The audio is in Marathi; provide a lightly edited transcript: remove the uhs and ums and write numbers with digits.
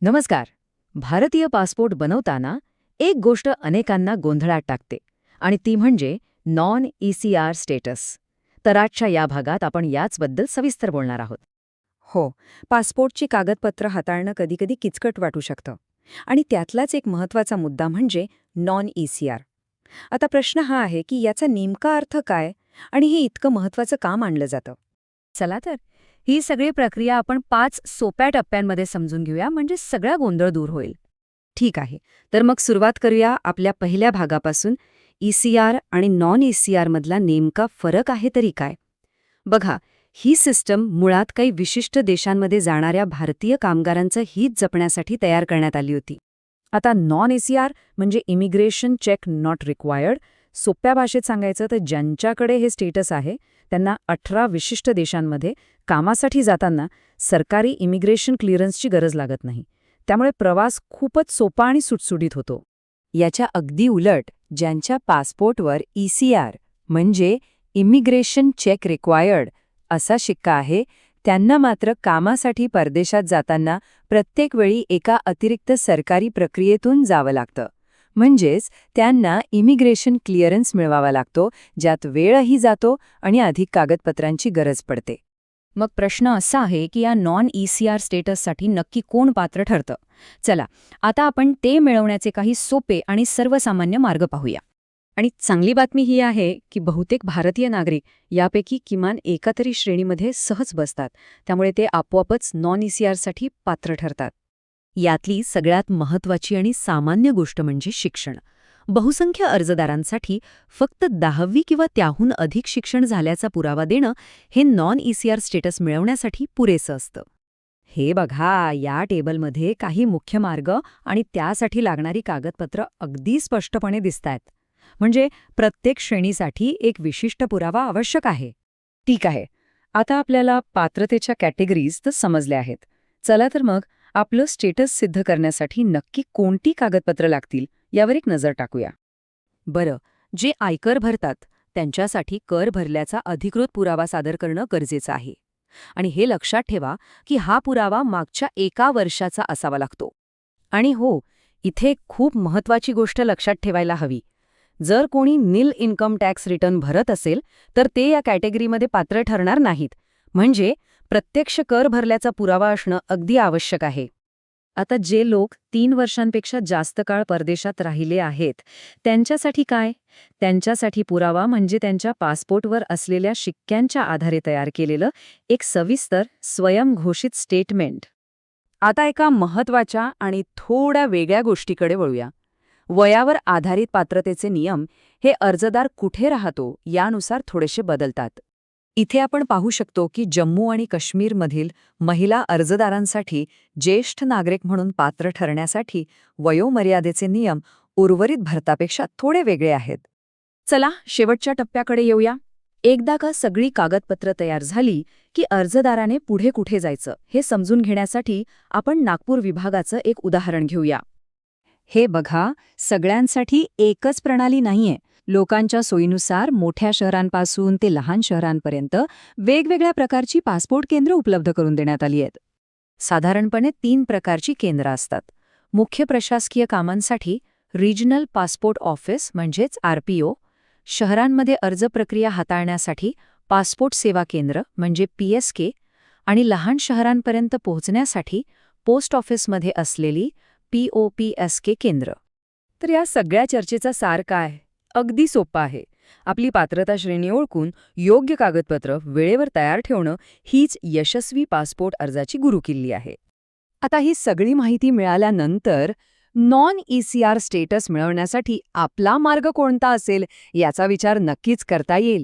नमस्कार. भारतीय पासपोर्ट बनवताना एक गोष्ट अनेकांना गोंधळात टाकते आणि ती म्हणजे नॉन ECR स्टेटस. तर आजच्या या भागात आपण याचबद्दल सविस्तर बोलणार आहोत. हो, पासपोर्टची कागदपत्र हाताळणं कधीकधी किचकट वाटू शकतं. आणि त्यातलाच एक महत्त्वाचा मुद्दा म्हणजे नॉन ECR. आता प्रश्न हा आहे की याचा नेमका अर्थ काय आणि हे इतकं महत्त्वाचं का मानलं जातं? चला तर, ही सगळी प्रक्रिया आपण 5 सोप्या टप्प्यांमध्ये समजून घेऊया, म्हणजे सगळा गोंधळ दूर होईल. ठीक आहे, तर मग सुरुवात करूया आपल्या पहिल्या भागापासून. ECR आणि नॉन ECR मधला नेमका फरक आहे तरी काय? बघा, ही सिस्टम मुळात काही विशिष्ट देशांमध्ये जाणाऱ्या भारतीय कामगारांचं हित जपण्यासाठी तयार करण्यात आली होती. आता नॉन ECR म्हणजे इमिग्रेशन चेक नॉट रिक्वायर्ड. सोप्या भाषेत सांगायचं तर ज्यांच्याकडे हे स्टेटस आहे त्यांना 18 विशिष्ट देशांमध्ये कामासाठी जाताना सरकारी इमिग्रेशन क्लिअरन्सची गरज लागत नाही. त्यामुळे प्रवास खूपच सोपा आणि सुटसुटीत होतो. याच्या अगदी उलट, ज्यांच्या पासपोर्टवर ECR म्हणजे इमिग्रेशन चेक रिक्वायर्ड असा शिक्का आहे, त्यांना मात्र कामासाठी परदेशात जाताना प्रत्येक वेळी एका अतिरिक्त सरकारी प्रक्रियेतून जावं लागतं. म्हणजेच त्यांना इमिग्रेशन क्लिअरन्स मिळवावा लागतो, ज्यात वेळही जातो आणि अधिक कागदपत्रांची गरज पडते. मग प्रश्न असा आहे की या नॉन ECR स्टेटससाठी नक्की कोण पात्र ठरतं? चला, आता आपण ते मिळवण्याचे काही सोपे आणि सर्वसामान्य मार्ग पाहूया. आणि चांगली बातमी ही आहे की बहुतेक भारतीय नागरिक यापैकी किमान एका तरी श्रेणीमध्ये सहज बसतात. त्यामुळे ते आपोआपच नॉन ECRसाठी पात्र ठरतात. यातली सगळ्यात महत्त्वाची आणि सामान्य गोष्ट म्हणजे शिक्षण. बहुसंख्य अर्जदारांसाठी फक्त 10वी किंवा त्याहून अधिक शिक्षण झाल्याचा पुरावा देणं हे नॉन ECR स्टेटस मिळवण्यासाठी पुरेसं असतं. हे बघा, या टेबलमध्ये काही मुख्य मार्ग आणि त्यासाठी लागणारी कागदपत्र अगदी स्पष्टपणे दिसतायत. म्हणजे प्रत्येक श्रेणीसाठी एक विशिष्ट पुरावा आवश्यक आहे. ठीक आहे, आता आपल्याला पात्रतेच्या कॅटेगरीज तर समजल्या आहेत. चला तर मग आपलं स्टेटस सिद्ध करण्यासाठी नक्की कोणती कागदपत्र लागतील यावर एक नजर टाकूया. बरं, जे आयकर भरतात त्यांच्यासाठी कर भरल्याचा अधिकृत पुरावा सादर करणं गरजेचं आहे. आणि हे लक्षात ठेवा की हा पुरावा मागच्या 1 वर्षाचा असावा लागतो. आणि हो, इथे खूप महत्त्वाची गोष्ट लक्षात ठेवायला हवी. जर कोणी निल इन्कम टॅक्स रिटर्न भरत असेल तर ते या कॅटेगरीमध्ये पात्र ठरणार नाहीत. म्हणजे प्रत्यक्ष कर भरल्याचा पुरावा असणं अगदी आवश्यक आहे. आता जे लोक 3 वर्षांपेक्षा जास्त काळ परदेशात राहिले आहेत त्यांच्यासाठी काय? त्यांच्यासाठी पुरावा म्हणजे त्यांच्या पासपोर्टवर असलेल्या शिक्क्यांच्या आधारे तयार केलेलं एक सविस्तर स्वयंघोषित स्टेटमेंट. आता एका महत्त्वाच्या आणि थोड्या वेगळ्या गोष्टीकडे वळूया. वयावर आधारित पात्रतेचे नियम हे अर्जदार कुठे राहतो यानुसार थोडेसे बदलतात. इथे आपण पाहू शकतो की जम्मू आणि काश्मीरमधील महिला अर्जदारांसाठी ज्येष्ठ नागरिक म्हणून पात्र ठरण्यासाठी वयोमर्यादेचे नियम उर्वरित भारतापेक्षा थोडे वेगळे आहेत. चला, शेवटच्या टप्प्याकडे येऊया. एकदा का सगळी कागदपत्र तयार झाली की अर्जदाराने पुढे कुठे जायचं हे समजून घेण्यासाठी आपण नागपूर विभागाचं एक उदाहरण घेऊया. हे बघा, सगळ्यांसाठी एकच प्रणाली नाहीये. लोकांच्या सोयीनुसार मोठ्या शहरांपासून ते लहान शहरांपर्यंत वेगवेगळ्या प्रकारची पासपोर्ट केंद्र उपलब्ध करून देण्यात आली आहेत. साधारणपणे 3 प्रकारची केंद्र असतात. मुख्य प्रशासकीय कामांसाठी रिजनल पासपोर्ट ऑफिस म्हणजेच RPO, शहरांमध्ये अर्ज प्रक्रिया हाताळण्यासाठी पासपोर्ट सेवा केंद्र म्हणजे PSK, आणि लहान शहरांपर्यंत पोहोचण्यासाठी पोस्ट ऑफिसमध्ये असलेली POPSK केंद्र. तर या सगळ्या चर्चेचा सार काय? अगदी सोपा आहे. आपली पात्रता श्रेणी ओळखून योग्य कागदपत्र वेळेवर तयार ठेवणं हीच यशस्वी पासपोर्ट अर्जाची गुरुकिल्ली आहे. आता ही सगळी माहिती मिळाल्यानंतर नॉन ECR स्टेटस मिळवण्यासाठी आपला मार्ग कोणता असेल याचा विचार नक्कीच करता येईल.